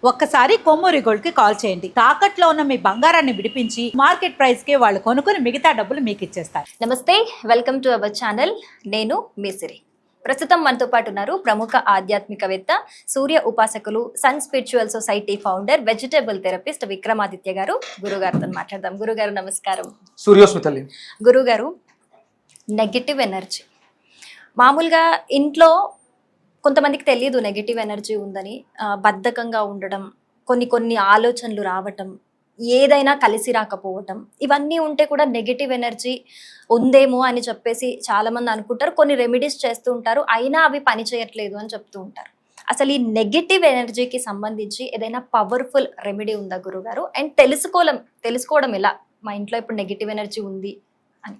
ఒక్కసారి కొమ్మూరి గోల్డ్ కి కాల్ చేయండి. తాకట్లో ఉన్న మీ బంగారాన్ని విడిపించి మార్కెట్ ప్రైస్ కి వాళ్ళు కొనుక్కుని మిగతా డబ్బులు మీకు ఇచ్చేస్తారు. నమస్తే, వెల్కమ్ టు అవర్ ఛానల్. నేను మీసిరి. ప్రస్తుతం మనతో పాటు ఉన్నారు ప్రముఖ ఆధ్యాత్మికవేత్త, సూర్య ఉపాసకులు, Sun Spiritual Society founder, vegetable therapist Vikramaditya గారు. గురుగారితో మాట్లాడదాం. గురుగారు నమస్కారం. సూర్యోస్మితల్లి. గురుగారు, నెగటివ్ ఎనర్జీ మామూలుగా ఇంట్లో కొంతమందికి తెలియదు నెగటివ్ ఎనర్జీ ఉందని. బద్ధకంగా ఉండడం, కొన్ని ఆలోచనలు రావటం, ఏదైనా కలిసి రాకపోవటం, ఇవన్నీ ఉంటే కూడా నెగటివ్ ఎనర్జీ ఉందేమో అని చెప్పేసి చాలా మంది అనుకుంటారు. కొన్ని రెమెడీస్ చేస్తూ ఉంటారు, అయినా అవి పని చేయట్లేదు అని చెప్తూ ఉంటారు. అసలు ఈ నెగటివ్ ఎనర్జీకి సంబంధించి ఏదైనా పవర్ఫుల్ రెమెడీ ఉందా గురుగారు? అండ్ తెలుసుకోవడం ఎలా మా ఇంట్లో ఇప్పుడు నెగటివ్ ఎనర్జీ ఉంది అని?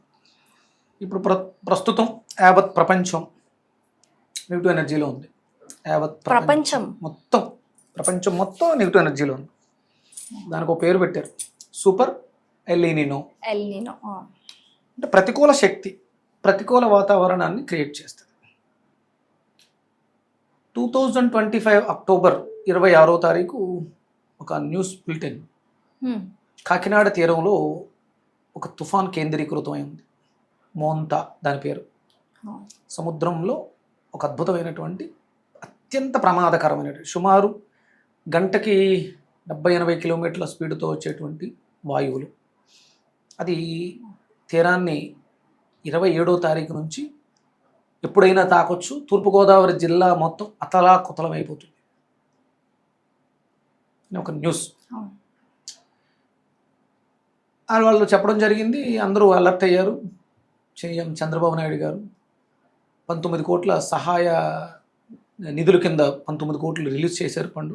ఇప్పుడు ప్రస్తుతం యావత్ ప్రపంచం నెగిటివ్ ఎనర్జీలో ఉంది. యావత్ ప్రపంచం మొత్తం నెగిటివ్ ఎనర్జీలో ఉంది. దానికి ఒక పేరు పెట్టారు, సూపర్ ఎల్నినో. అంటే ప్రతికూల శక్తి ప్రతికూల వాతావరణాన్ని క్రియేట్ చేస్తుంది. 2025 అక్టోబర్ 26వ తారీఖు ఒక న్యూస్ బులెటిన్, కాకినాడ తీరంలో ఒక తుఫాన్ కేంద్రీకృతమై ఉంది. మోంతా దాని పేరు. సముద్రంలో ఒక అద్భుతమైనటువంటి అత్యంత ప్రమాదకరమైనటువంటి, సుమారు గంటకి 70-80 కిలోమీటర్ల స్పీడ్తో వచ్చేటువంటి వాయువులు. అది తీరాన్ని 27వ తారీఖు నుంచి ఎప్పుడైనా తాకొచ్చు. తూర్పుగోదావరి జిల్లా మొత్తం అతలాకుతలమైపోతుంది. ఒక న్యూస్ వాళ్ళు చెప్పడం జరిగింది. అందరూ అలర్ట్ అయ్యారు. సీఎం చంద్రబాబు నాయుడు గారు 19 కోట్ల సహాయ నిధుల కింద 19 కోట్లు రిలీజ్ చేశారు ఫండ్.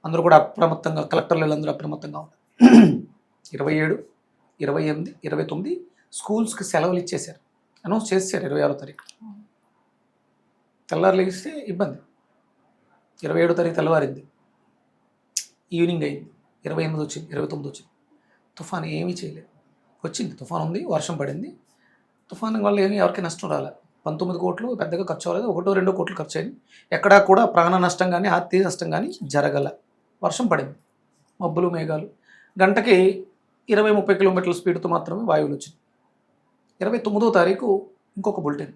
అందరూ కూడా అప్రమత్తంగా, కలెక్టర్లు అందరూ అప్రమత్తంగా ఉన్నారు. 27, 28, 29 స్కూల్స్కి సెలవులు ఇచ్చేశారు, అనౌన్స్ చేశారు. 26వ తారీఖు తెల్లారు లేస్తే ఇబ్బంది. 27వ తారీఖు తెల్లవారింది, ఈవినింగ్ అయింది, 28 వచ్చింది, 29 వచ్చింది. తుఫాన్ ఏమీ చేయలేదు. వచ్చింది తుఫాన్, ఉంది, వర్షం పడింది. తుఫాన్ వల్ల ఏమీ ఎవరికి నష్టం రాలేదు. 19 కోట్లు పెద్దగా ఖర్చు అవ్వలేదు. 1-2 కోట్లు ఖర్చు అయింది. ఎక్కడా కూడా ప్రాణ నష్టం కానీ ఆర్థిక నష్టం కానీ జరగల. వర్షం పడింది, మబ్బులు మేఘాలు. గంటకి 20-30 కిలోమీటర్ల స్పీడ్తో మాత్రమే వాయువులు వచ్చింది. 29వ తారీఖు ఇంకొక బులెటిన్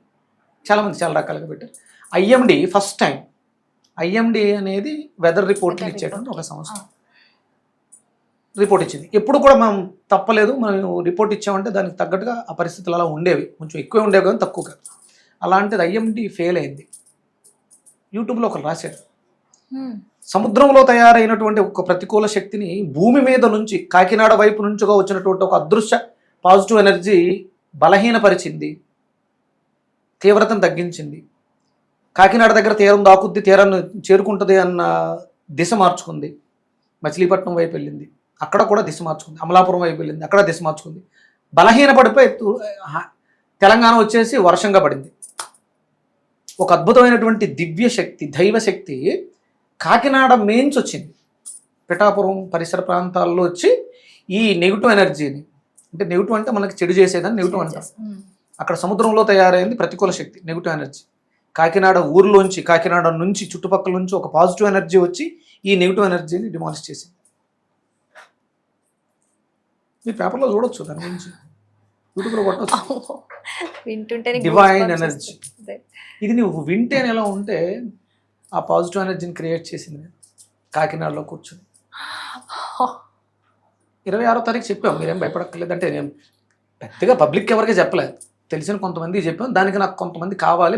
చాలామంది చాలా రకాలుగా పెట్టారు. ఐఎండి ఫస్ట్ టైం, ఐఎండి అనేది వెదర్ రిపోర్ట్లు ఇచ్చేటువంటి ఒక సంస్థ రిపోర్ట్ ఇచ్చింది. ఎప్పుడు కూడా మనం తప్పలేదు, మనం రిపోర్ట్ ఇచ్చామంటే దానికి తగ్గట్టుగా ఆ పరిస్థితులు అలా ఉండేవి. కొంచెం ఎక్కువే ఉండేవి కానీ తక్కువ కాదు. అలాంటిది ఐఎండి ఫెయిల్ అయింది. యూట్యూబ్లో ఒకరు రాశారు, సముద్రంలో తయారైనటువంటి ఒక ప్రతికూల శక్తిని భూమి మీద నుంచి, కాకినాడ వైపు నుంచిగా వచ్చినటువంటి ఒక అదృశ్య పాజిటివ్ ఎనర్జీ బలహీనపరిచింది, తీవ్రతను తగ్గించింది. కాకినాడ దగ్గర తీరం దాకుద్ది, తీరాన్ని చేరుకుంటుంది అన్న దిశ మార్చుకుంది. మచిలీపట్నం వైపు వెళ్ళింది, అక్కడ కూడా దిశ మార్చుకుంది. అమలాపురం వైపు వెళ్ళింది, అక్కడ దిశ మార్చుకుంది. బలహీనపడిపోయి తెలంగాణ వచ్చేసి వర్షంగా పడింది. ఒక అద్భుతమైనటువంటి దివ్య శక్తి, దైవశక్తి కాకినాడ మెయిన్స్ వచ్చింది. పిఠాపురం పరిసర ప్రాంతాల్లో వచ్చి ఈ నెగిటివ్ ఎనర్జీని, అంటే నెగిటివ్ అంటే మనకి చెడు చేసేదని నెగిటివ్ అంటారు. అక్కడ సముద్రంలో తయారైంది ప్రతికూల శక్తి, నెగిటివ్ ఎనర్జీ. కాకినాడ ఊర్లోంచి, కాకినాడ నుంచి, చుట్టుపక్కల నుంచి ఒక పాజిటివ్ ఎనర్జీ వచ్చి ఈ నెగిటివ్ ఎనర్జీని డిమాలిష్ చేసింది. మీ పేపర్లో చూడొచ్చు, దాని గురించి యూట్యూబ్లో కొట్టవచ్చు. Divine energy. ఇది నువ్వు వింటేనే ఎలా ఉంటే ఆ పాజిటివ్ ఎనర్జీని క్రియేట్ చేసింది కాకినాడలో కూర్చొని. 26వ తారీఖు చెప్పాం, మీరేం భయపడక్కర్లేదు. అంటే నేను పెద్దగా పబ్లిక్ ఎవరికి చెప్పలేదు, తెలిసిన కొంతమంది చెప్పాం. దానికి నాకు కొంతమంది కావాలి,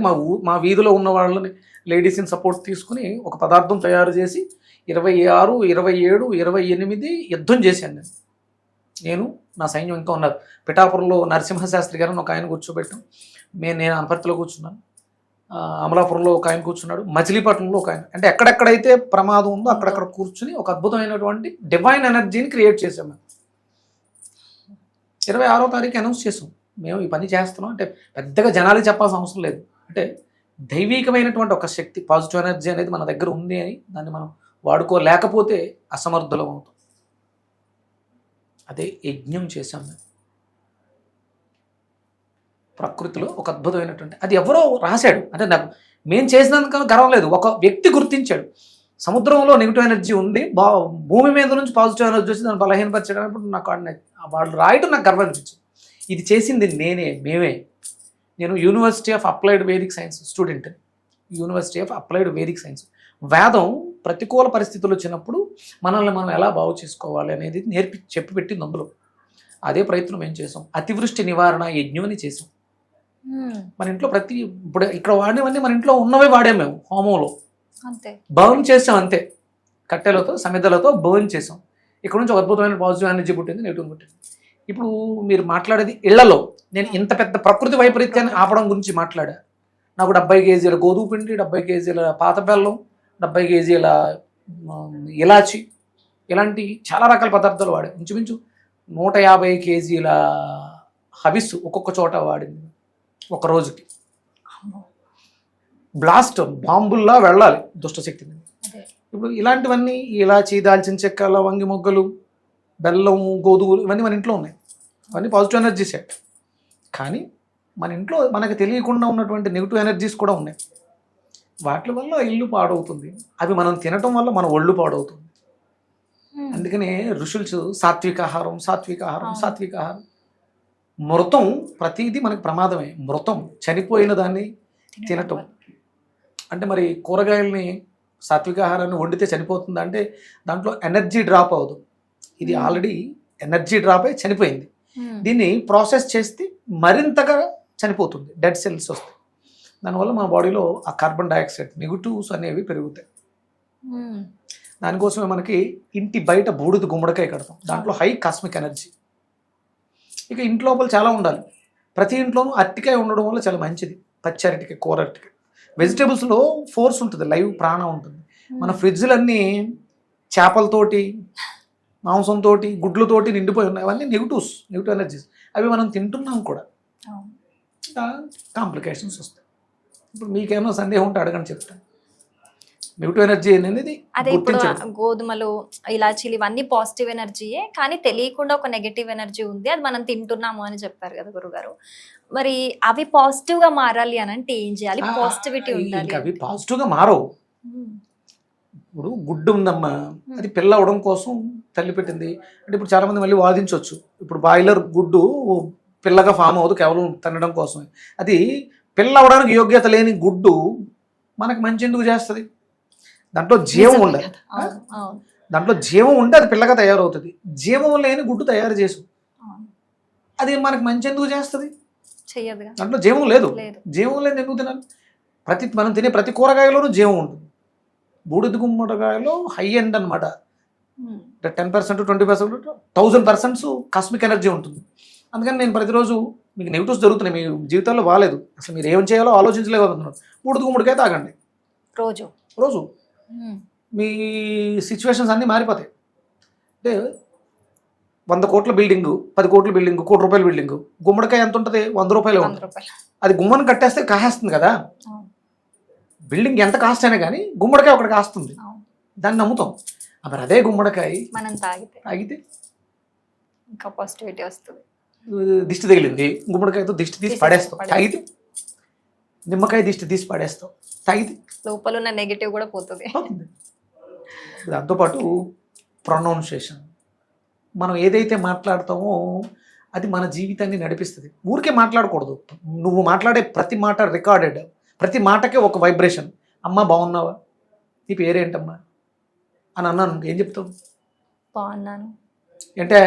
మా వీధిలో ఉన్న వాళ్ళని, లేడీస్ని సపోర్ట్ తీసుకుని ఒక పదార్థం తయారు చేసి 26, 27, 28 యుద్ధం చేశాను నేను. నా సైన్యం ఇంకా ఉన్నారు. పిఠాపురంలో నరసింహశాస్త్రి గారిని ఒక ఆయన కూర్చోబెట్టాం. నేను అనపర్తిలో కూర్చున్నాను, అమలాపురంలో ఒక ఆయన కూర్చున్నాడు, మచిలీపట్నంలో ఒక ఆయన. అంటే ఎక్కడెక్కడైతే ప్రమాదం ఉందో అక్కడక్కడ కూర్చుని ఒక అద్భుతమైనటువంటి డివైన్ ఎనర్జీని క్రియేట్ చేసాం మేము. 26వ తారీఖు అనౌన్స్ చేసాం, మేము ఈ పని చేస్తున్నాం. అంటే పెద్దగా జనాలకి చెప్పాల్సిన అవసరం లేదు. అంటే దైవికమైనటువంటి ఒక శక్తి, పాజిటివ్ ఎనర్జీ అనేది మన దగ్గర ఉంది అని దాన్ని మనం వాడుకోలేకపోతే అసమర్థులం అవుతాం. అదే యజ్ఞం చేశాం మేము ప్రకృతిలో. ఒక అద్భుతమైనటువంటి, అది ఎవరో రాశాడు, అంటే నాకు మేము చేసినందుకు గర్వం లేదు, ఒక వ్యక్తి గుర్తించాడు. సముద్రంలో నెగిటివ్ ఎనర్జీ ఉంది, భూమి మీద నుంచి పాజిటివ్ ఎనర్జీ వచ్చి దాన్ని బలహీనపరచడానికి నాకు వాళ్ళు రాయటం నాకు గర్వం అనిపించింది. ఇది చేసింది మేమే. నేను university of applied Vedic science student. University of applied Vedic science వేదం ప్రతికూల పరిస్థితులు వచ్చినప్పుడు మనల్ని మనం ఎలా బాగు చేసుకోవాలి అనేది చెప్పి పెట్టింది అందులో. అదే ప్రయత్నం మేము చేసాం. అతివృష్టి నివారణ యజ్ఞం అని చేసాం. మన ఇంట్లో ఇప్పుడు ఇక్కడ వాడినవన్నీ మన ఇంట్లో ఉన్నవే వాడాం మేము హోమంలో. అంతే బర్న్ చేసాం, అంతే. కట్టెలతో సమిధలతో బర్న్ చేసాం. ఇక్కడ నుంచి ఒక అద్భుతమైన పాజిటివ్ ఎనర్జీ పుట్టింది, నెగిటివ్ పుట్టింది. ఇప్పుడు మీరు మాట్లాడేది ఇళ్లలో నేను ఇంత పెద్ద ప్రకృతి వైపరీత్యాన్ని ఆపడం గురించి మాట్లాడా. నాకు 70 కేజీల గోధుమ పిండి, 70 కేజీల పాత బెల్లం, 70 కేజీల ఇలాచి, ఇలాంటి చాలా రకాల పదార్థాలు వాడాను. ఇంచుమించు 150 కేజీల హవిస్సు ఒక్కొక్క చోట వాడింది ఒక రోజుకి. బ్లాస్ట్ బాంబుల్లా వెళ్ళాలి దుష్టశక్తి మీద. ఇప్పుడు ఇలాంటివన్నీ ఇలాచి, దాల్చిన చెక్క, లవంగి మొగ్గలు, బెల్లం, గోధుమలు ఇవన్నీ మన ఇంట్లో ఉన్నాయి. అవన్నీ పాజిటివ్ ఎనర్జీసే. కానీ మన ఇంట్లో మనకు తెలియకుండా ఉన్నటువంటి నెగిటివ్ ఎనర్జీస్ కూడా ఉన్నాయి. వాటి వల్ల ఇల్లు పాడవుతుంది. అవి మనం తినటం వల్ల మన ఒళ్ళు పాడవుతుంది. అందుకనే ఋషులు సాత్విక ఆహారం, సాత్విక ఆహారం, సాత్విక ఆహారం. మృతం ప్రతిదీ మనకు ప్రమాదమే. మృతం చనిపోయిన దాన్ని తినటం అంటే మరి కూరగాయల్ని సాత్విక ఆహారాన్ని వండితే చనిపోతుందా అంటే దాంట్లో ఎనర్జీ డ్రాప్ అవ్వదు. ఇది ఆల్రెడీ ఎనర్జీ డ్రాప్ అయి చనిపోయింది. దీన్ని ప్రాసెస్ చేస్తే మరింతగా చనిపోతుంది, డెడ్ సెల్స్ వస్తాయి. దానివల్ల మన బాడీలో ఆ కార్బన్ డైఆక్సైడ్ నెగిటివ్స్ అనేవి పెరుగుతాయి. దానికోసమే మనకి ఇంటి బయట బూడిద గుమ్మడికాయ కడతాం. దాంట్లో హై కాస్మిక్ ఎనర్జీ. ఇక ఇంటి లోపల చాలా ఉండాలి. ప్రతి ఇంట్లోనూ అరటికాయ ఉండడం వల్ల చాలా మంచిది. పచ్చి అరటికాయ, కూర అరటికాయ. వెజిటేబుల్స్లో ఫోర్స్ ఉంటుంది, లైవ్ ప్రాణం ఉంటుంది. మన ఫ్రిడ్జ్లన్నీ చేపలతోటి, మాంసంతో, గుడ్లతోటి నిండిపోయి ఉన్నాయి. అవన్నీ నెగిటివ్స్, నెగిటివ్ ఎనర్జీస్. అవి మనం తింటున్నాం కూడా. కాంప్లికేషన్స్ వస్తాయి. ఇప్పుడు మీకేమో సందేహం ఉంటే అడగని చెప్తాను. నెగిటివ్ ఎనర్జీ అనేది అదే ఇప్పుడు గోధుమలు, ఇలాచీలు ఇవన్నీ పాజిటివ్ ఎనర్జీయే, కానీ తెలియకుండా ఒక నెగటివ్ ఎనర్జీ ఉంది, అది మనం తింటున్నాము అని చెప్పారు కదా గురుగారు. మరి అవి పాజిటివ్ గా మారాలి అని అంటే ఏం చేయాలి? పాజిటివిటీ ఉండాలి. అవి పాజిటివ్ గా మారవు. ఇప్పుడు గుడ్డు ఉందమ్మా, అది పిల్ల అవడం కోసం తల్లి పెట్టింది అంటే ఇప్పుడు చాలా మంది మళ్ళీ వాదించవచ్చు. ఇప్పుడు బాయిలర్ గుడ్డు పిల్లగా ఫామ్ అవ్వదు, కేవలం తినడం కోసమే. అది పిల్ల అవడానికి యోగ్యత లేని గుడ్డు మనకు మంచి ఎందుకు చేస్తుంది? దాంట్లో జీవం ఉండాలి. దాంట్లో జీవం ఉంటే అది పిల్లగా తయారవుతుంది. జీవం లేని గుడ్డు తయారు చేసు, అది మనకు మంచి ఎందుకు చేస్తుంది? దాంట్లో జీవం లేదు. జీవం లేని ఎందుకు తినాలి? మనం తినే ప్రతి కూరగాయలోనూ జీవం ఉంటుంది. బూడిద గుమ్మడికాయలో హై ఎండ్ అనమాట. 10%, 20%, 1000% కాస్మిక్ ఎనర్జీ ఉంటుంది. అందుకని నేను ప్రతిరోజు మీకు నెగిటివ్స్ జరుగుతున్నాయి, మీ జీవితంలో బాగాలేదు, అసలు మీరు ఏం చేయాలో ఆలోచించలేకపోతున్నారు, బూడిద గుమ్మడికాయ తాగండి రోజు. మీ సిచ్యువేషన్స్ అన్నీ మారిపోతాయి. అంటే 100 కోట్ల బిల్డింగు, 10 కోట్ల బిల్డింగు, ₹1 కోటి బిల్డింగు, గుమ్మడికాయ ఎంత ఉంటుంది? ₹100 ఉంటుంది. అది గుమ్మని కట్టేస్తే కాస్తుంది కదా. బిల్డింగ్ ఎంత కాస్ట్ అయినా కానీ గుమ్మడికాయ ఒకటి కాస్తుంది, దాన్ని నమ్ముతాం. మరి అదే గుమ్మడికాయ మనం తాగితే ఇంకా పాజిటివిటీ వస్తుంది. దిష్టి తగిలింది, గుమ్మడికాయతో దిష్టి తీసి పడేస్తాం. తాగితే నిమ్మకాయ దిష్టి తీసి పడేస్తాం. తాగితే లోపల ఉన్న నెగిటివ్ కూడా పోతుంది. దాంతోపాటు ప్రొనౌన్సియేషన్, మనం ఏదైతే మాట్లాడతామో అది మన జీవితాన్ని నడిపిస్తుంది. ఊరికే మాట్లాడకూడదు. నువ్వు మాట్లాడే ప్రతి మాట రికార్డెడ్. ప్రతి మాటకే ఒక వైబ్రేషన్. అమ్మ బాగున్నావా, నీ పేరేంటమ్మా అని అన్నాను, ఏం చెప్తావు? బాగున్నాను. అంటే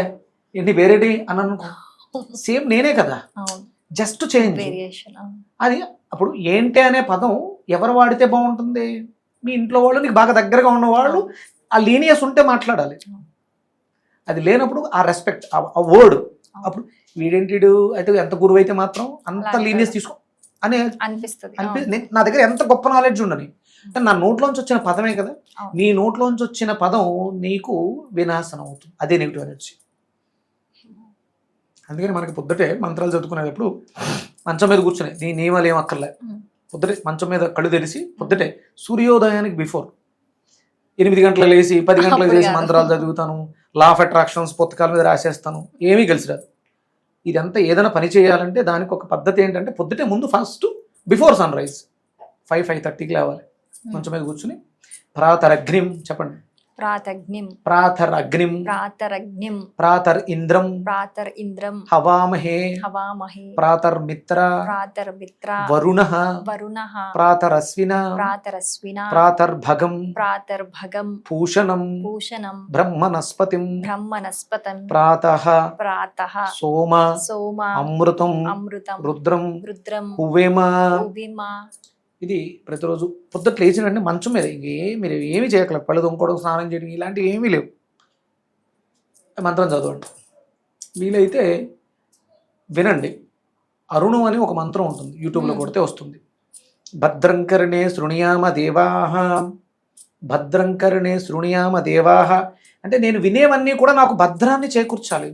నీ పేరేంటి అన్నాను, సేమ్ నేనే కదా, జస్ట్ చేంజ్ అది. అప్పుడు ఏంటి అనే పదం ఎవరు వాడితే బాగుంటుంది? మీ ఇంట్లో వాళ్ళు, నీకు బాగా దగ్గరగా ఉన్నవాళ్ళు. ఆ లీనియస్ ఉంటే మాట్లాడాలి. అది లేనప్పుడు ఆ రెస్పెక్ట్, ఆ వర్డ్, అప్పుడు వీడేంటి అయితే ఎంత గురువు అయితే మాత్రం అంత లీనియస్ తీసుకో అని అనిపిస్తుంది. నా దగ్గర ఎంత గొప్ప నాలెడ్జ్ ఉండని, నా నోట్లోంచి వచ్చిన పదమే కదా. నీ నోట్లోంచి వచ్చిన పదం నీకు వినాశనం అవుతుంది. అదే నెగిటివ్ ఎనర్జీ. అందుకని మనకి పొద్దుటే మంత్రాలు చదువుకునేటప్పుడు మంచం మీద కూర్చుని నీ నియమాలు ఏం అక్కర్లే. పొద్దుటే మంచం మీద కళ్ళు తెరిచి పొద్దుటే సూర్యోదయానికి బిఫోర్ 8 గంటలకు లేచి 10 గంటలకు చేసి మంత్రాలు చదువుతాను, లా ఆఫ్ అట్రాక్షన్స్ పుస్తకాల మీద రాసేస్తాను, ఏమీ కలిసి రాదు. ఇదంతా ఏదైనా పని చేయాలంటే దానికి ఒక పద్ధతి ఏంటంటే పొద్దుటే ముందు ఫస్ట్ బిఫోర్ సన్ రైజ్ 5-5:30కి లేవాలి. మంచం మీద కూర్చుని ప్రాతరగ్నిం చెప్పండి. ప్రాతగ్నిం ప్రాతరగ్నిం ప్రాతరగ్నిం ప్రాతర్ ఇంద్రం ప్రాతర్ ఇంద్రం హవామహే హవామహే ప్రాతర్మిత్ర ప్రాతర్మిత్ర వరుణః వరుణః ప్రాతరశ్విన ప్రాతరశ్విన ప్రాతర్భగం ప్రాతర్భగం పూషణం భూషణం బ్రహ్మనస్పతిం బ్రహ్మనస్పతం ప్రాతః ప్రాతః సోమ సోమ అమృతం అమృతం రుద్రం రుద్రం హువేమ. ఉవిమ. ఇది ప్రతిరోజు పొద్దుట లేచిన వెంటనే మంచం మీద మీరు ఏమి చేయట్లేదు, పళ్ళు తొమ్ముకోవడం, స్నానం చేయడం ఇలాంటివి ఏమీ లేవు. మంత్రం చదవండి, వీలైతే వినండి. అరుణం అని ఒక మంత్రం ఉంటుంది, యూట్యూబ్లో కొడితే వస్తుంది. భద్రంకరణే శృణుయామ దేవాహ, భద్రంకరణే శృణుయామ దేవాహ అంటే నేను వినేవన్నీ కూడా నాకు భద్రాన్ని చేకూర్చాలి.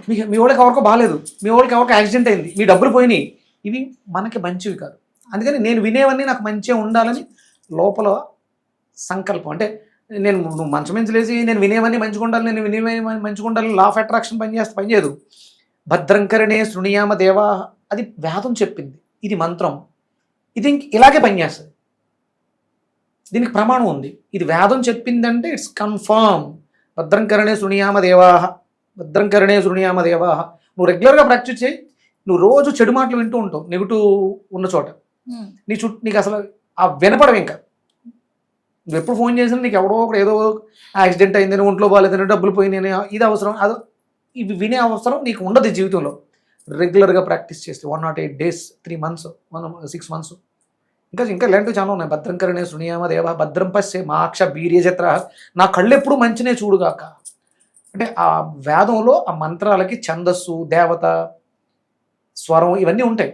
మీ వాళ్ళకి ఎవరికో బాగాలేదు, మీ వాళ్ళకి ఎవరికో యాక్సిడెంట్ అయింది, మీ డబ్బులు పోయినాయి, ఇవి మనకి మంచివి కాదు. అందుకని నేను వినేవన్నీ నాకు మంచిగా ఉండాలని లోపల సంకల్పం. అంటే నువ్వు మంచం మించలేసి నేను వినేవన్నీ మంచిగా ఉండాలి, నేను వినేవన్నీ మంచిగా ఉండాలి, లా ఆఫ్ అట్రాక్షన్ పనిచేయదు. భద్రంకరణే శృణుయామ దేవా అది వేదం చెప్పింది, ఇది మంత్రం, ఇది ఇలాగే పనిచేస్తుంది. దీనికి ప్రమాణం ఉంది, ఇది వేదం చెప్పిందంటే ఇట్స్ కన్ఫర్మ్. భద్రంకరణే శృణుయామ దేవాహ, భద్రంకరణే శృణుయామ దేవాహ. నువ్వు రెగ్యులర్గా ప్రాక్టీస్ చేయి. నువ్వు రోజు చెడు మాటలు వింటూ ఉంటావు నెగిటివ్ ఉన్న చోట, నీ చుట్టూ నీకు అసలు ఆ వినపడవు. ఇంకా నువ్వు ఎప్పుడు ఫోన్ చేసినా నీకు ఎవడో ఒకటి ఏదో యాక్సిడెంట్ అయిందని, ఒంట్లో బాగాలేదని, డబ్బులు పోయినాయని, ఇది అవసరం, అది ఇవి వినే అవసరం నీకు ఉండదు జీవితంలో. రెగ్యులర్గా ప్రాక్టీస్ చేస్తే 108 days 3 months 6 months ఇంకా ఇలాంటివి చాలా ఉన్నాయి. భద్రంకరణే శృణుయామ దేవ భద్రం పశ్యే మాక్ష వీర్యజత్ర, నా కళ్ళు ఎప్పుడు మంచినే చూడుగాక. అంటే ఆ వేదంలో ఆ మంత్రాలకి ఛందస్సు, దేవత, స్వరం ఇవన్నీ ఉంటాయి.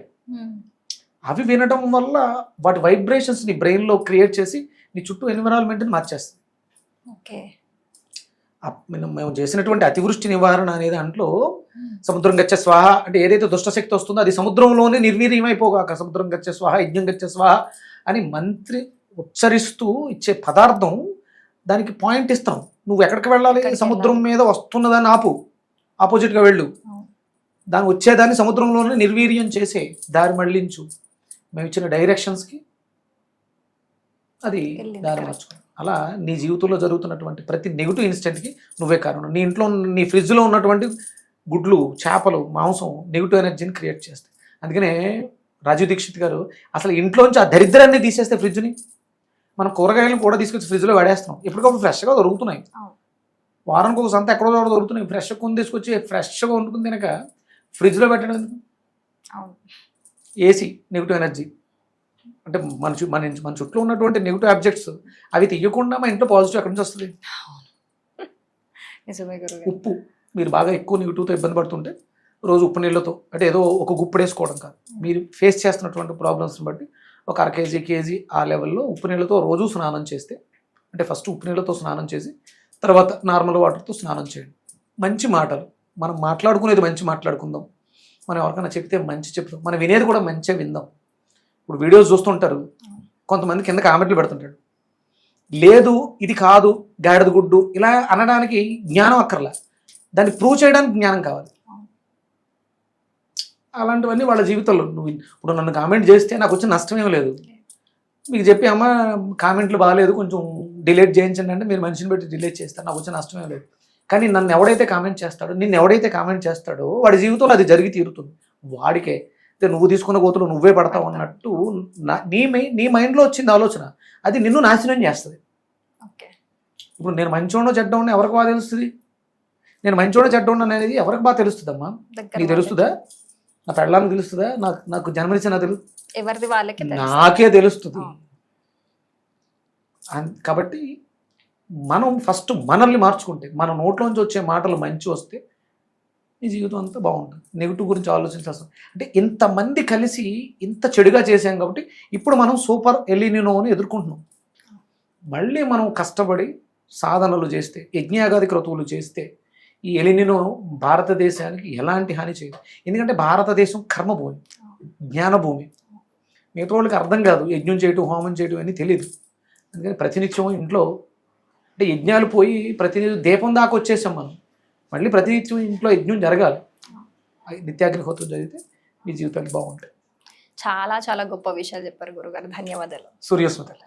అవి వినడం వల్ల వాటి వైబ్రేషన్స్ నీ బ్రెయిన్లో క్రియేట్ చేసి నీ చుట్టూ ఎన్విరాన్మెంట్ని మార్చేస్తుంది. మేము చేసినటువంటి అతివృష్టి నివారణ అనేది దాంట్లో సముద్రం గచ్చ స్వాహ అంటే ఏదైతే దుష్టశక్తి వస్తుందో అది సముద్రంలోనే నిర్వీర్యమైపోగాక, సముద్రం గచ్చ స్వాహ, యజ్ఞం గచ్చ స్వాహ అని మంత్రి ఉచ్చరిస్తూ ఇచ్చే పదార్థం, దానికి పాయింట్ ఇస్తాం. నువ్వు ఎక్కడికి వెళ్ళాలి, సముద్రం మీద వస్తున్నదాన్ని ఆపోజిట్గా వెళ్ళు, దాన్ని వచ్చేదాన్ని సముద్రంలోనే నిర్వీర్యం చేసే దారి మళ్ళించు. మేము ఇచ్చిన డైరెక్షన్స్కి అది దారి మార్చుకో. అలా నీ జీవితంలో జరుగుతున్నటువంటి ప్రతి నెగిటివ్ ఇన్సిడెంట్కి నువ్వే కారణం. నీ ఇంట్లో నీ ఫ్రిడ్జ్లో ఉన్నటువంటి గుడ్లు, చేపలు, మాంసం నెగిటివ్ ఎనర్జీని క్రియేట్ చేస్తాయి. అందుకనే రాజీవ్ దీక్షిత్ గారు అసలు ఇంట్లోంచి ఆ దరిద్రాన్ని తీసేస్తే ఫ్రిడ్జ్ని, మనం కూరగాయలను కూడా తీసుకొచ్చి ఫ్రిడ్జ్లో వాడేస్తున్నాం. ఎప్పటికప్పుడు ఫ్రెష్గా దొరుకుతున్నాయి, వారానికి ఒక సంత ఎక్కడో చోట దొరుకుతున్నాయి. ఫ్రెష్గా కొని తీసుకొచ్చి ఫ్రెష్గా వండుకుని తినక ఫ్రిడ్జ్లో పెట్టడం ఎందుకు? ఏసీ నెగిటివ్ ఎనర్జీ అంటే మన చుట్టూ ఉన్నటువంటి నెగిటివ్ ఆబ్జెక్ట్స్ అవి తీయకుండా మా ఇంట్లో పాజిటివ్ ఎక్కడి నుంచి వస్తుంది? ఉప్పు, మీరు బాగా ఎక్కువ నెగిటివ్తో ఇబ్బంది పడుతుంటే రోజు ఉప్పు నీళ్ళతో, అంటే ఏదో ఒక గుప్పుడు వేసుకోవడం కాదు, మీరు ఫేస్ చేస్తున్నటువంటి ప్రాబ్లమ్స్ని బట్టి ఒక అర కేజీ ఆ లెవెల్లో ఉప్పు నీళ్ళతో రోజు స్నానం చేస్తే, అంటే ఫస్ట్ ఉప్పు నీళ్ళతో స్నానం చేసి తర్వాత నార్మల్ వాటర్తో స్నానం చేయండి. మంచి మాటలు, మనం మాట్లాడుకునేది మంచి మాట్లాడుకుందాం, మనం ఎవరికైనా చెప్తే మంచి చెప్తాం, మనం వినేది కూడా మంచిగా విందాం. ఇప్పుడు వీడియోస్ చూస్తుంటారు, కొంతమంది కింద కామెంట్లు పెడుతుంటాడు, లేదు ఇది కాదు గాడిద గుడ్డు ఇలా అనడానికి జ్ఞానం అక్కర్లా, దాన్ని ప్రూవ్ చేయడానికి జ్ఞానం కావాలి. అలాంటివన్నీ వాళ్ళ జీవితంలో ఇప్పుడు నన్ను కామెంట్ చేస్తే నాకు వచ్చిన నష్టమేం లేదు. మీకు చెప్పి అమ్మ కామెంట్లు బాగాలేదు కొంచెం డిలీట్ చేయించండి అంటే మీరు మనిషిని పెట్టి డిలీట్ చేస్తారు, నాకు వచ్చిన నష్టమేం లేదు. కానీ నన్ను ఎవడైతే కామెంట్ చేస్తాడో, నిన్ను ఎవడైతే కామెంట్ చేస్తాడో వాడి జీవితంలో అది జరిగి తీరుతుంది. వాడికే నువ్వు తీసుకున్న గోతులు నువ్వే పడతావు అన్నట్టు నీ మైండ్లో వచ్చింది ఆలోచన, అది నిన్ను నాశనం చేస్తుంది. ఇప్పుడు నేను మంచోడో చెడ్డోడో ఎవరికి బాగా తెలుస్తుంది? నేను మంచోడో చెడ్డోడో అనేది ఎవరికి బాగా తెలుస్తుందమ్మా? నీకు తెలుస్తుందా? నా పెళ్ళానికి తెలుస్తుందా? నాకు జన్మనిచ్చిన ఎవరిది వాళ్ళకి నాకే తెలుస్తుంది. కాబట్టి మనం ఫస్ట్ మనల్ని మార్చుకుంటే, మన నోట్లోంచి వచ్చే మాటలు మంచి వస్తే ఈ జీవితం అంతా బాగుంటుంది. నెగిటివ్ గురించి ఆలోచించాల్సిన, అంటే ఇంతమంది కలిసి ఇంత చెడుగా చేసాం కాబట్టి ఇప్పుడు మనం సూపర్ ఎలినినోని ఎదుర్కొంటున్నాం. మళ్ళీ మనం కష్టపడి సాధనలు చేస్తే, యజ్ఞయాగాది క్రతువులు చేస్తే ఈ ఎలినినో భారతదేశానికి ఎలాంటి హాని చేయదు. ఎందుకంటే భారతదేశం కర్మభూమి, జ్ఞానభూమి. మిగతా వాళ్ళకి అర్థం కాదు, యజ్ఞం చేయటం, హోమం చేయటం అని తెలియదు. అందుకని ప్రతినిత్యం ఇంట్లో, అంటే యజ్ఞాలు పోయి ప్రతినిత్యం దీపం దాకా వచ్చేసాం మనం, మళ్ళీ ప్రతినిత్యం ఇంట్లో యజ్ఞం జరగాలి. నిత్యాగ్నిహోత్రం జరిగితే మీ జీవితాలు బాగుంటాయి. చాలా చాలా గొప్ప విషయాలు చెప్పారు గురుగారు, ధన్యవాదాలు. సూర్యస్మృతి.